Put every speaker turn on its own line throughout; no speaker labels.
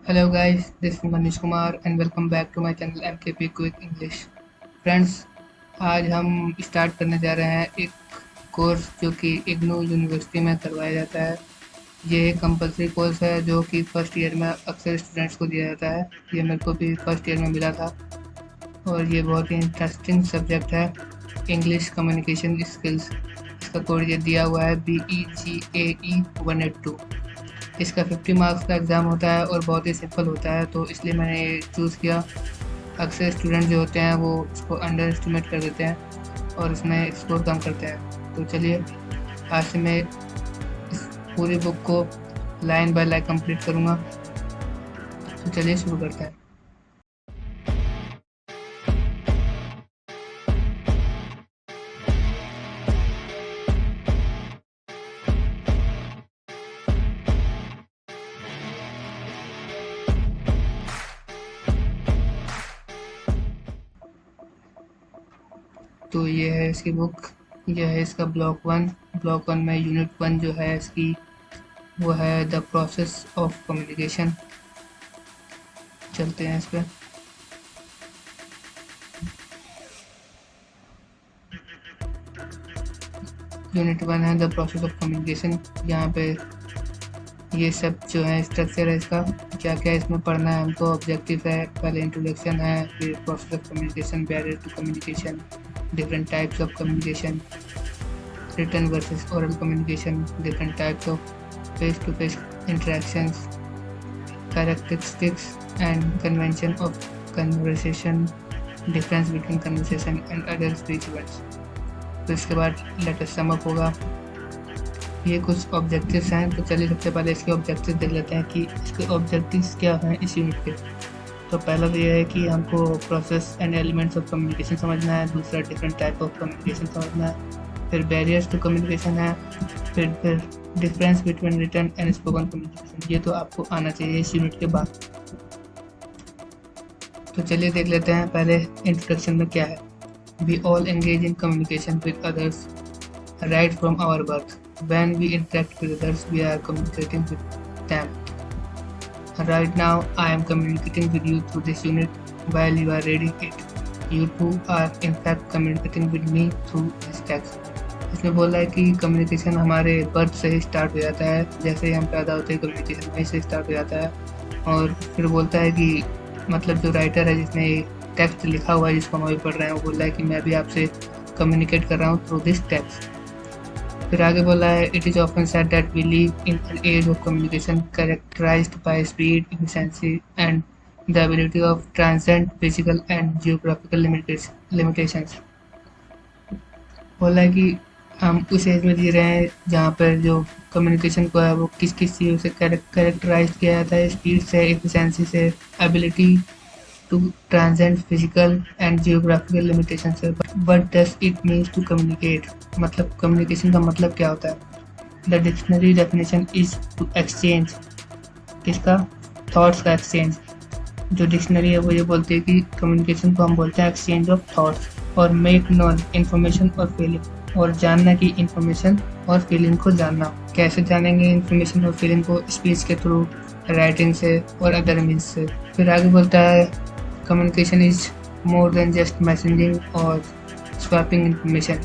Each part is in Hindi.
Hello guys, this is Manish Kumar and welcome back to my channel MKP Quick English. Friends, आज हम स्टार्ट करने जा रहे हैं एक कोर्स जो कि इग्नू यूनिवर्सिटी में करवाया जाता है। ये एक कंपलसरी कोर्स है जो कि फर्स्ट ईयर में अक्सर स्टूडेंट्स को दिया जाता है। ये मेरे को भी फर्स्ट ईयर में मिला था और ये बहुत ही इंटरेस्टिंग सब्जेक्ट है, इंग्लिश कम्युनिकेशन स्किल्स। इसका कोड ये दिया हुआ है BEGAE 182। इसका 50 मार्क्स का एग्ज़ाम होता है और बहुत ही सिंपल होता है, तो इसलिए मैंने ये चूज़ किया। अक्सर स्टूडेंट जो होते हैं वो इसको अंडर एस्टिमेट कर देते हैं और इसमें स्कोर कम करते हैं। तो चलिए आज से मैं इस पूरी बुक को लाइन बाय लाइन कंप्लीट करूँगा। तो चलिए शुरू करते हैं। तो ये है इसकी बुक, यह है इसका ब्लॉक वन में यूनिट 1 जो है इसकी वो है द प्रोसेस ऑफ कम्युनिकेशन। चलते हैं इस पर। यूनिट 1 है द प्रोसेस ऑफ कम्युनिकेशन। यहाँ पे ये सब जो है स्ट्रक्चर है इसका, क्या क्या इसमें पढ़ना है हमको। ऑब्जेक्टिव है, पहले इंट्रोडक्शन है, फिर process of communication, barrier to communication, different types of communication, written versus oral communication, different types of face-to-face interactions, characteristics and convention of conversation, difference between conversation and other speech events। तो इसके बाद लेट अस सम अप होगा। ये कुछ ऑब्जेक्टिव्स हैं, तो चलिए सबसे पहले इसके ऑब्जेक्टिव्स देख लेते हैं कि इसके ऑब्जेक्टिव्स क्या हैं इस यूनिट के। तो पहला तो ये है कि हमको process and elements of communication समझना है। दूसरा डिफरेंट टाइप ऑफ कम्युनिकेशन समझना है। फिर बैरियर्स टू कम्युनिकेशन है। फिर difference between written and spoken communication. ये तो आपको आना चाहिए इस यूनिट के बाद। तो चलिए देख लेते हैं पहले इंट्रोडक्शन में क्या है। We all engage in communication with others right from our birth. When we interact with others we are communicating with them. Right now, I am communicating with you through this unit while you are reading it. You two are in fact communicating with me through this text. इसमें बोल रहा है कि कम्युनिकेशन हमारे बर्थ से ही स्टार्ट हो जाता है। जैसे ही हम पैदा होते हैं कम्युनिकेशन वहीं से स्टार्ट हो जाता है। और फिर बोलता है कि मतलब जो राइटर है जिसने टेक्स्ट लिखा हुआ है जिसको हम अभी पढ़ रहे हैं, वो बोल रहा है कि मैं भी आपसे कम्युनिकेट कर रहा हूँ थ्रू दिस टेक्स्ट। फिर आगे बोला है it is often said that we live in an age of communication characterised by speed, efficiency and the ability of transcend physical and geographical limitations. बोला है कि हम उस एज में जी रहे हैं जहाँ पर जो कम्युनिकेशन को है वो किस किस चीज़ों से कैरेक्टराइज किया जाता है, स्पीड से, एफिशिएंसी से, ability to transcend physical and geographical limitations है। What does it means to communicate? मतलब communication का मतलब क्या होता है? The dictionary definition is to exchange, किसका? थॉट्स का एक्सचेंज। जो डिक्शनरी है वो ये बोलती है कि कम्युनिकेशन को हम बोलते हैं एक्सचेंज ऑफ थॉट्स। और मेक नॉन इन्फॉर्मेशन और फीलिंग, और जानना की इन्फॉर्मेशन और फीलिंग को जानना। कैसे जानेंगे इन्फॉर्मेशन और फीलिंग को? स्पीच के थ्रू, राइटिंग से और अदर मीन्स से। फिर आगे बोलता है communication is more than just messaging or swapping information.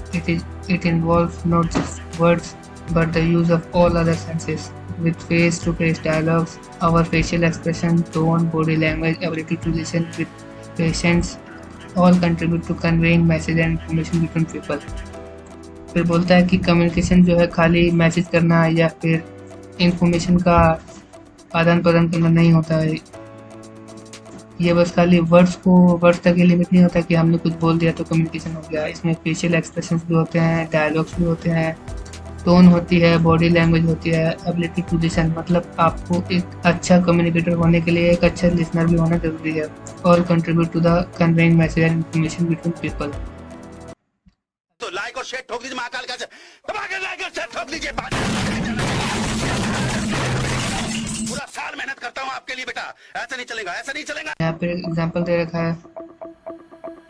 It involves not just words but the use of all other senses. With face-to-face dialogues, our facial expression, tone, body language, ability to listen with patience all contribute to conveying message and information between people. फिर बोलता है कि कम्युनिकेशन जो है खाली मैसेज करना या फिर इंफॉर्मेशन का आदान प्रदान करना नहीं होता है। ये बस खाली वर्ड्स तक ही लिमिट नहीं होता कि हमने कुछ बोल दिया तो कम्युनिकेशन हो गया। इसमें फेशियल एक्सप्रेशंस भी होते हैं, डायलॉग्स भी होते हैं, टोन होती है, बॉडी लैंग्वेज होती है, एबिलिटी टू लिसन। मतलब आपको एक अच्छा कम्युनिकेटर होने के लिए एक अच्छा लिसनर भी होना जरूरी है। All contribute to the conveying message and information between people.
तो लाइक और शेयर ठोक दीजिए, महाकाल का दबा के लाइक और शेयर ठोक दीजिए। पूरा साल मेहनत करता हूँ आपके लिए बेटा, ऐसा नहीं चलेगा, ऐसा नहीं चलेगा।
यहाँ पे एग्जांपल दे रखा है,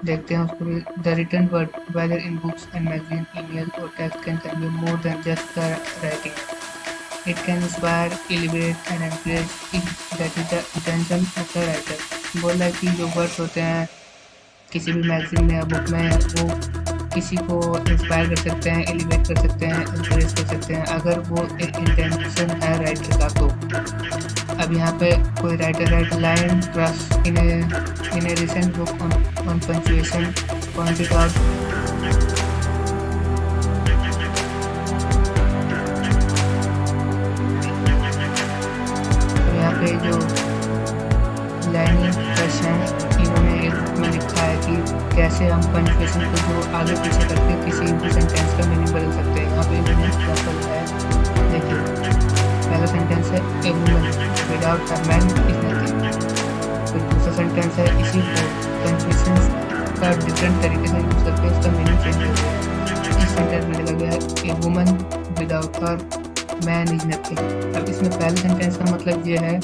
देखते हैं उसको भी। The written word whether in books and magazine, email और text can convey more than just the writing. It can inspire, elevate and encourage. That is the intention of the writer. बोल रहा है कि जो वर्ड्स होते हैं किसी भी मैगजीन में या बुक में वो किसी को इंस्पायर कर सकते हैं, एलिवेट कर सकते हैं, इंकरेज कर सकते हैं अगर वो एक इंटेंशन है राइटर का। तो अब यहाँ पे कोई writer right line trust in A recent book on punctuation pointed out यहाँ पे जो लाइन ट्रस्ट हैं इन्होंने एक बुक में लिखा है कि कैसे हम पंक्चुएशन को जो आगे पीछे करके किसी भी सेंटेंस का मीनिंग बदल सकते हैं। यहाँ पे इन्होंने एग्जाम्पल है, देखिए पहला सेंटेंस है a woman without a man is nothing. फिर दूसरा सेंटेंस है इसी को पंक्चुएशन का डिफरेंट तरीके से यूज करके उसका मीनिंग चेंज हो गया। इस सेंटेंस में लगा गया है a woman without her man is nothing. अब इसमें पहले सेंटेंस का मतलब ये है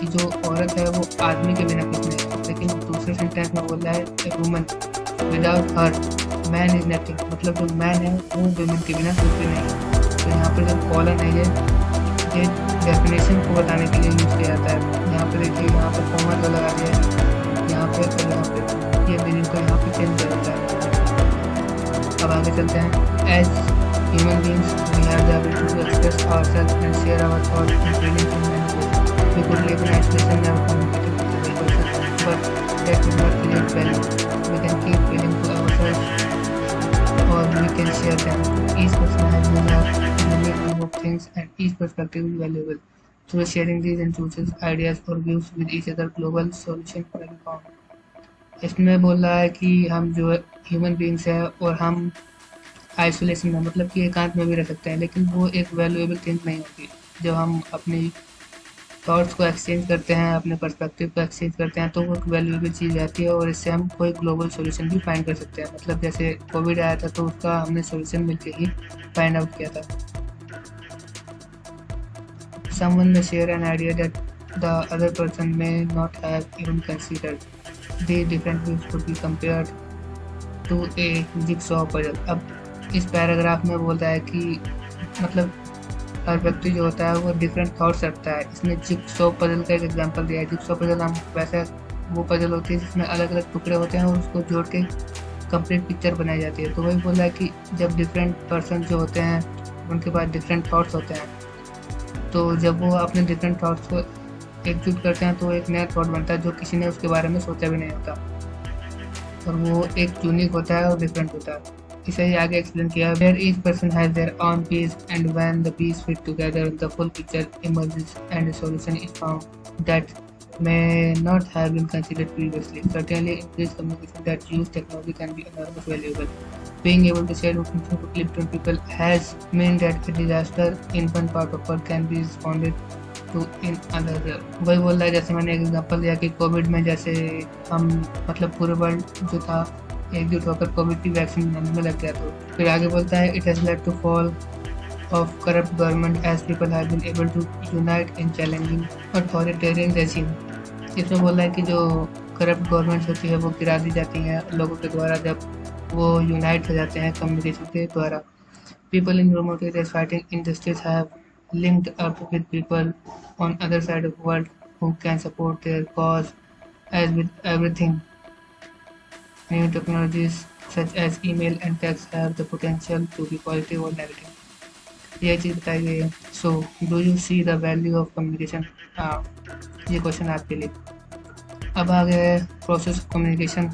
कि जो औरत है वो आदमी के बिना कुछ नहीं है, लेकिन दूसरे सेंटेंस में बोल रहा है a woman without her man is nothing, मतलब जो मैन है वो वुमेन के बिना कुछ भी नहीं है। तो यहाँ पर जो कॉलन है ये डेफिनेशन को बताने के लिए यूज किया जाता है। यहाँ पे देखिए यहाँ पर कॉमा जो लगा दिया है यहाँ पे और यहाँ पे, ये मीनिंग को यहाँ पे चेंज कर देता है। अब आगे चलते हैं। As human beings we have the ability to express ourselves and share our thoughts and feelings in many ways. We could live in isolation, never communicate with other person, but that will not create value. We can keep feeling to ourselves, or we can share them. Each person has his unique group of things, and each perspective is valuable. Through sharing these intuitions, ideas, or views with each other, global solution can be found. इसमें बोल रहा है कि हम जो ह्यूमन बीइंग्स है और हम आइसोलेशन में मतलब कि एकांत में भी रह सकते हैं, लेकिन वो एक वैल्यूएबल थिंग नहीं होती। जब हम अपनी थॉट्स को एक्सचेंज करते हैं, अपने पर्सपेक्टिव को एक्सचेंज करते हैं, तो वो एक वैल्यूएबल चीज़ रहती है और इससे हम कोई ग्लोबल सॉल्यूशन भी फाइंड कर सकते हैं। मतलब जैसे कोविड आया था तो उसका हमने सॉल्यूशन मिलके ही फाइंड आउट किया था। Someone may share an idea that the other person may not have even considered. The different views could be compared to a jigsaw puzzle. अब इस पैराग्राफ में बोल रहा है कि मतलब हर व्यक्ति जो होता है वो डिफरेंट थॉट्स रखता है। इसमें जिक्सॉ पजल का एक एग्जांपल दिया है। जिक्सॉ पजल हम वैसे वो पजल होती है जिसमें अलग अलग टुकड़े होते हैं और उसको जोड़ के कंप्लीट पिक्चर बनाई जाती है। तो वही बोल रहा है कि जब डिफरेंट पर्सन जो होते हैं उनके पास डिफरेंट थॉट्स होते हैं, तो जब वो अपने डिफरेंट थॉट्स को एकजुट करते हैं तो एक नया थॉट बनता है जो किसी ने उसके बारे में सोचा भी नहीं होता, और वो एक यूनिक होता है और डिफरेंट होता है। इसे ही आगे एक्सप्लेन किया, where each person has their own piece and when the piece fit together the full picture emerges and a solution is found that may not have been considered previously. Certainly increased communication that use technology can be enormously valuable. Being able to share information quickly between people has meant that a disaster in one part of world can be responded to in another. वही बोल रहा है, जैसे मैंने एक एग्जांपल दिया कि कोविड में जैसे हम मतलब पूरे वर्ल्ड जो था एकजुट होकर कोविड की वैक्सीन बनाने में लग गया। तो फिर आगे बोलता है it has led to fall of corrupt government as people have been able to unite in challenging authoritarian regime. इसमें बोल रहा है कि जो करप्ट गवर्नमेंट्स होती है वो गिरा दी जाती हैं लोगों के द्वारा जब वो यूनाइट हो जाते हैं कम्युनिकेशन के द्वारा। People in remote areas fighting industries have linked up with people on other side of the world who can support their cause. As with everything, new technologies such as email and text have the potential to be positive or negative. ये चीज़ बताई गई है। So, do you see the value of communication? ये क्वेश्चन आपके लिए। अब आ गया प्रोसेस ऑफ कम्युनिकेशन।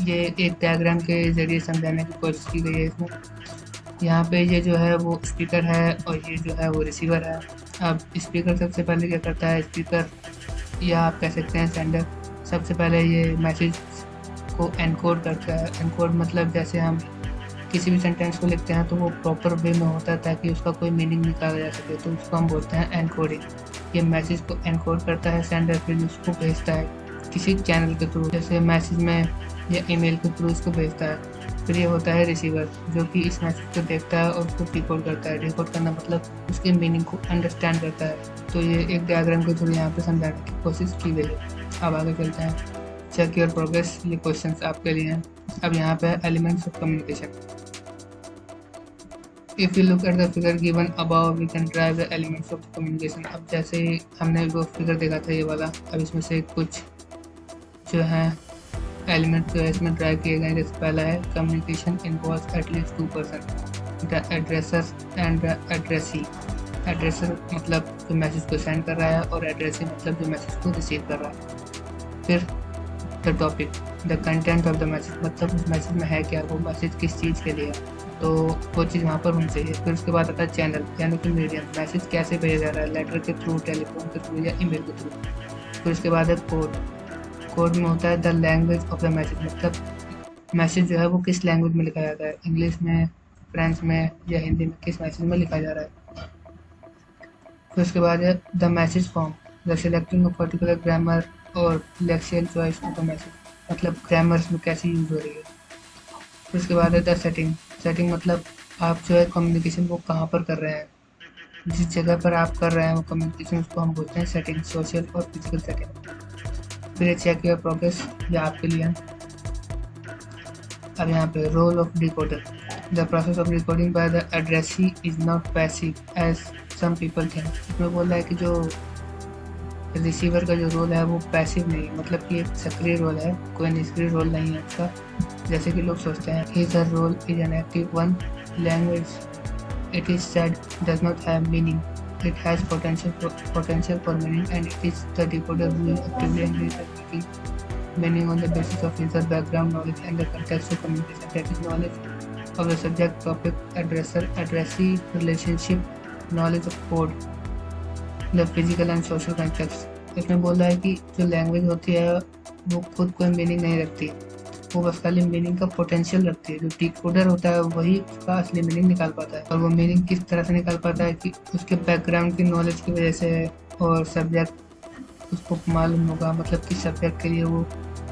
ये एक डायग्राम के जरिए समझाने की कोशिश की गई है इसमें। यहाँ पे ये जो है वो स्पीकर है और ये जो है वो रिसीवर है। अब स्पीकर सबसे पहले क्या करता है, स्पीकर या आप कह सकते हैं सेंडर, सबसे पहले ये मैसेज को एनकोड करता है। एनकोड मतलब जैसे हम किसी भी सेंटेंस को लिखते हैं तो वो प्रॉपर वे में होता है ताकि उसका कोई मीनिंग निकाला जा सके, तो उसको हम बोलते हैं एनकोडिंग। ये मैसेज को एनकोड करता है सेंडर, फिर उसको भेजता है किसी चैनल के थ्रू, जैसे मैसेज में या ईमेल के थ्रू इसको भेजता है। फिर ये होता है रिसीवर जो कि इस मैसेज को देखता है और उसको डिकोड करता है। डिकोड करना मतलब उसके मीनिंग को अंडरस्टैंड करता है। तो ये एक डायग्राम के थ्रू यहाँ पे समझाने की कोशिश की गई है। अब आगे चलते हैं, चेक योर प्रोग्रेस। ये क्वेश्चंस आपके लिए हैं। अब यहाँ पे elements of communication. If you look at the figure given above, we can drive the elements of communication. अब जैसे हमने वो फिगर देखा था ये वाला, अब इसमें से कुछ जो है एलिमेंट जो है इसमें ड्राइव किए गए। जैसे पहला है communication involves at least 2 person, the addresser and the addressee. Addresser मतलब जो मैसेज को सेंड कर रहा है और एड्रेसी मतलब जो मैसेज को रिसीव कर रहा है। फिर the topic, the content of the message मतलब उस मैसेज में है क्या, वो मैसेज किस चीज़ के लिए है, तो वो चीज़ वहाँ पर होनी चाहिए। फिर उसके बाद आता है चैनल यानी कि मीडियम, मैसेज कैसे भेजा जा रहा है, लेटर के थ्रू, टेलीफोन के थ्रू या ईमेल के थ्रू। फिर उसके बाद है कोड, कोड में होता है the language of the message मतलब मैसेज जो है वो किस लैंग्वेज में लिखा जाता है, इंग्लिश में, फ्रेंच में या हिंदी में, किस मैसेज में लिखा जा रहा है। फिर उसके बाद है the message form, the selecting of particular grammar और lexical choice of the message मतलब ग्रामर्स में कैसी यूज़ हो रही है। फिर उसके बाद है द सेटिंग, सेटिंग मतलब आप जो है कम्युनिकेशन वो कहाँ पर कर रहे हैं, जिस जगह पर आप कर रहे हैं वो कम्युनिकेशन उसको हम बोलते हैं सेटिंग, सोशल और फिजिकल सेटिंग। फिर चेक योर प्रोग्रेस, ये आपके लिए है। अब यहाँ पे role of decoder, the process of decoding by the addressee is not passive as some people think. इसमें बोल रहा है कि जो रिसीवर का जो रोल है वो पैसिव नहीं मतलब कि एक सक्रिय रोल है, कोई निष्क्रिय रोल नहीं है उसका जैसे कि लोग सोचते हैं। His role is an active one, language it is said does not have meaning, it has potential for meaning and it is the decoder who is actively engaged in making meaning on the basis of user background knowledge and the context of communication, that is knowledge of the subject, topic, addresser, addressee, relationship, knowledge of code, the physical and social context। इसमें बोल रहा है कि जो लैंग्वेज होती है वो खुद कोई मीनिंग नहीं रखती, वो बस खाली मीनिंग का पोटेंशियल रखती है। जो डिकोडर होता है वही उसका असली मीनिंग निकाल पाता है, और वो मीनिंग किस तरह से निकाल पाता है कि उसके बैकग्राउंड की नॉलेज की वजह से है और सब्जेक्ट उसको मालूम होगा मतलब किस सब्जेक्ट के लिए वो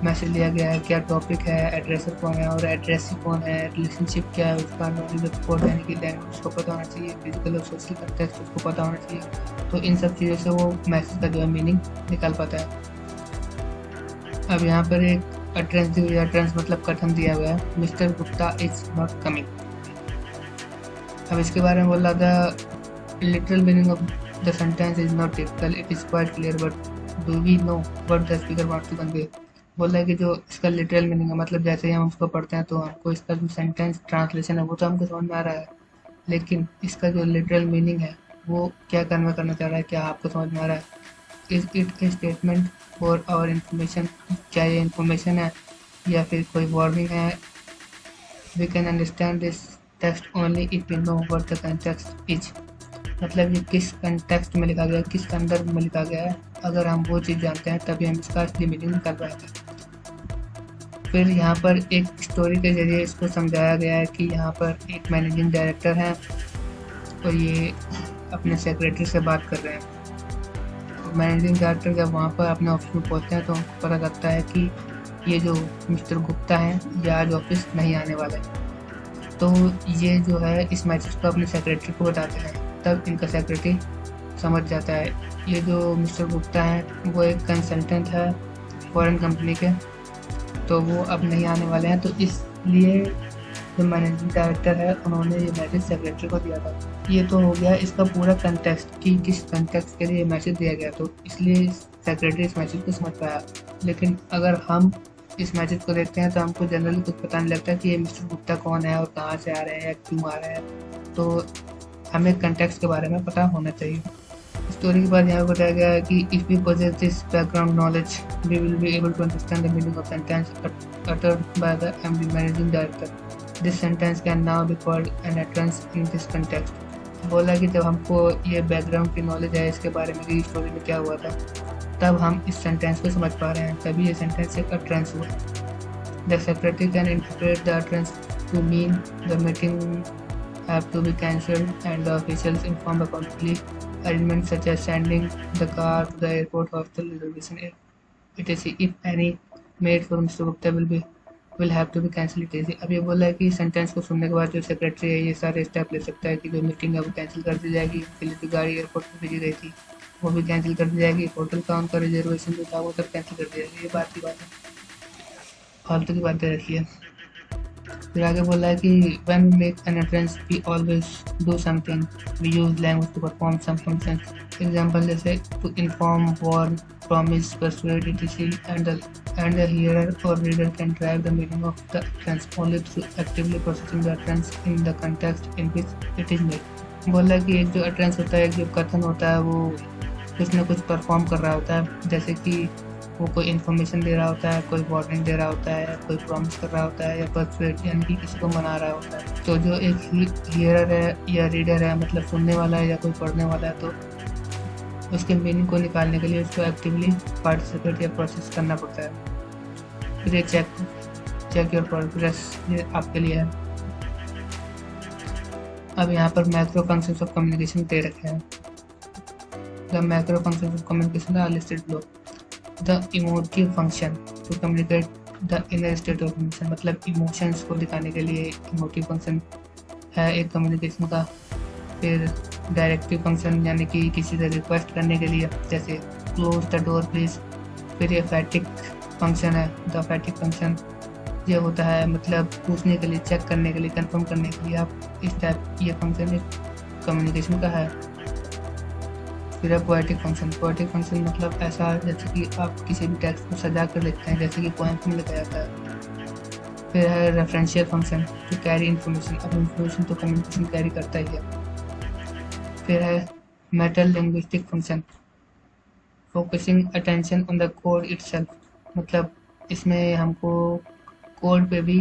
मैसेज लिया गया है, क्या टॉपिक है, एड्रेसर कौन है और एड्रेसी कौन है, रिलेशनशिप क्या है उसका, नॉलेज ऑफ कोड यानी कि लैंग्वेज उसको पता होना चाहिए, फिजिकल और सोशल कंटेक्स्ट उसको पता होना चाहिए। तो इन सब चीज़ों से वो मैसेज का जो है मीनिंग निकाल पाता है। अब यहाँ पर एक अट्रेंस दी हुई है, अट्रेंस मतलब कथन दिया हुआ है, mister Gupta is not coming. अब इसके बारे में बोल रहा था literal meaning of the sentence is not typical, it is quite clear but do we know what the speaker wants to convey. बोल रहा है कि जो इसका लिटरल मीनिंग है मतलब जैसे ही हम उसको पढ़ते हैं तो हमको इसका जो सेंटेंस ट्रांसलेशन है वो तो हमको समझ में आ रहा है, लेकिन इसका जो लिटरल मीनिंग है वो क्या कन्वे करना चाह रहा है, क्या आपको समझ में आ रहा है। Is it a statement for our information, क्या ये इंफॉर्मेशन है या फिर कोई वार्निंग है। We can understand this text only if we know what the context is, मतलब ये किस कंटेक्स्ट में लिखा गया है, किस संदर्भ में लिखा गया है, अगर हम वो चीज़ जानते हैं तभी हम इसका असली मीनिंग निकाल पाएंगे। फिर यहाँ पर एक स्टोरी के जरिए इसको समझाया गया है कि यहाँ पर एक मैनेजिंग डायरेक्टर है और ये अपने सेक्रेटरी से बात कर रहे हैं। मैनेजिंग डायरेक्टर जब वहाँ पर अपने ऑफिस में पहुँचते हैं तो उनको पता लगता है कि ये जो मिस्टर गुप्ता हैं ये आज ऑफिस नहीं आने वाले, तो ये जो है इस मैसेज को अपने सेक्रेटरी को बताते हैं। तब इनका सेक्रेटरी समझ जाता है ये जो मिस्टर गुप्ता हैं वो एक कंसल्टेंट है फॉरेन कंपनी के, तो वो अब नहीं आने वाले हैं, तो इसलिए जो मैनेजिंग डायरेक्टर है उन्होंने ये मैसेज सेक्रेटरी को दिया था। ये तो हो गया इसका पूरा कंटेक्स्ट कि किस कंटेक्स्ट के लिए ये मैसेज दिया गया, तो इसलिए सेक्रेटरी इस मैसेज को समझ पाया। लेकिन अगर हम इस मैसेज को देखते हैं तो हमको जनरली कुछ पता नहीं लगता कि ये मिस्टर गुप्ता कौन है और कहाँ से आ रहे हैं या क्यों आ रहे हैं, तो हमें कंटेक्स्ट के बारे में पता होना चाहिए। स्टोरी के बाद यहाँ बताया गया है कि if we possess this background knowledge we will be able to understand the meaning of sentence uttered by the MD managing director. This sentence can now be called an utterance in this context. बोला कि जब हमको ये बैकग्राउंड की नॉलेज है इसके बारे में कि स्टोरी में क्या हुआ था, तब हम इस सेंटेंस को समझ पा रहे हैं, तभी ये सेंटेंस एक utterance हुआ। The secretary can interpret the utterance to mean the meeting have to be cancelled and the officials informed accordingly. Arrangements such as sending the car to the airport, hostel reservation, etc. if any made for Mr. Gupta will have to be cancelled, etc. अब ये बोला है कि सेंटेंस को सुनने के बाद जो सेक्रेटरी है ये सारे स्टेप ले सकता है कि जो मीटिंग है वो कैंसिल कर दी जाएगी, उसके लिए जो गाड़ी एयरपोर्ट पर भेजी गई थी वो भी कैंसिल कर दी जाएगी, होटल का उनका रिजर्वेशन जो था वो सब कैंसिल कर दिया जाएगा। ये बात की बात है, फालतू की बातें रखी है। फिर आगे बोला है कि when we make an entrance we always do something, we use language to perform some functions. Example जैसे to inform, warn, promise, persuade, etc. and the hearer or reader can drive the meaning of the utterance only through actively processing the utterance in the context in which it is made. बोला कि एक जो utterance होता है, एक जो कथन होता है, वो कुछ ना कुछ परफॉर्म कर रहा होता है, जैसे कि वो कोई इन्फॉर्मेशन दे रहा होता है, कोई वार्निंग दे रहा होता है, कोई प्रॉमिस कर रहा होता है, या परसुएट यानी कि किसी को मना रहा होता है। तो जो एक हियरर है या रीडर है, मतलब सुनने वाला है या कोई पढ़ने वाला है, तो उसके मीनिंग को निकालने के लिए उसको एक्टिवली पार्टिसिपेट या प्रोसेस करना पड़ता है। फिर ये चेक योर प्रोग्रेस, ये आपके लिए है। अब यहाँ पर मैक्रो फंक्शंस ऑफ कम्युनिकेशन दे रखे हैं। The macro functions of communication are listed below. The emotive function to communicate the inner state of emotion, मतलब इमोशंस को दिखाने के लिए इमोटिव फंक्शन है एक कम्युनिकेशन का। फिर डायरेक्टिव फंक्शन यानी कि किसी से रिक्वेस्ट करने के लिए, जैसे क्लोज द डोर प्लीज। फिर ये फैटिक फंक्शन है, द फैटिक फंक्शन ये होता है मतलब पूछने के लिए, चेक करने के लिए, कंफर्म करने के लिए। आप इस टाइप ये फंक्शन एक कम्युनिकेशन का है। फिर है पोएटिक फंक्शन। पोएटिक फंक्शन मतलब ऐसा जैसे कि आप किसी भी टेक्स्ट को सजा कर लिखते हैं, जैसे कि पोएम्स में लिखा जाता है। फिर है referential function to carry information. अब इन्फॉर्मेशन तो कम्युनिकेशन कैरी करता ही है। फिर है meta linguistic function, focusing attention on the code itself, मतलब इसमें हमको कोड पे भी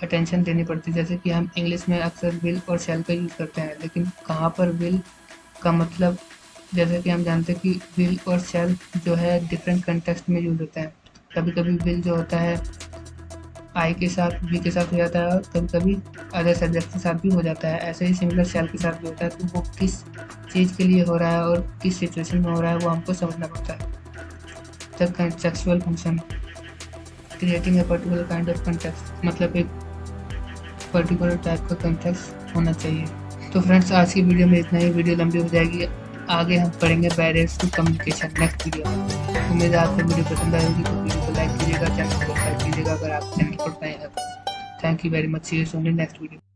अटेंशन देनी पड़ती है। जैसे कि हम इंग्लिश में अक्सर विल और शैल का यूज़ करते हैं, लेकिन कहाँ पर विल का मतलब, जैसे कि हम जानते हैं कि विल और शैल जो है डिफरेंट कंटेक्स्ट में यूज होता है। कभी कभी विल जो होता है आई के साथ, वी के साथ हो जाता है, और कभी कभी अदर सब्जेक्ट के साथ भी हो जाता है। ऐसे ही सिमिलर शैल के साथ भी होता है। तो वो किस चीज़ के लिए हो रहा है और किस सिचुएशन में हो रहा है वो हमको समझना पड़ता है। The contextual function, creating a particular kind of context, मतलब एक पर्टिकुलर टाइप का कंटेक्स्ट होना चाहिए। तो फ्रेंड्स, आज की वीडियो में इतना ही। वीडियो लंबी हो जाएगी, आगे हम पढ़ेंगे barriers to communication next video में। उम्मीद है आपको वीडियो पसंद आएगी, तो वीडियो को लाइक कीजिएगा, चैनल को सब्सक्राइब कीजिएगा अगर आप चैनल पर नए हैं। Thank you very much, see you soon in next video.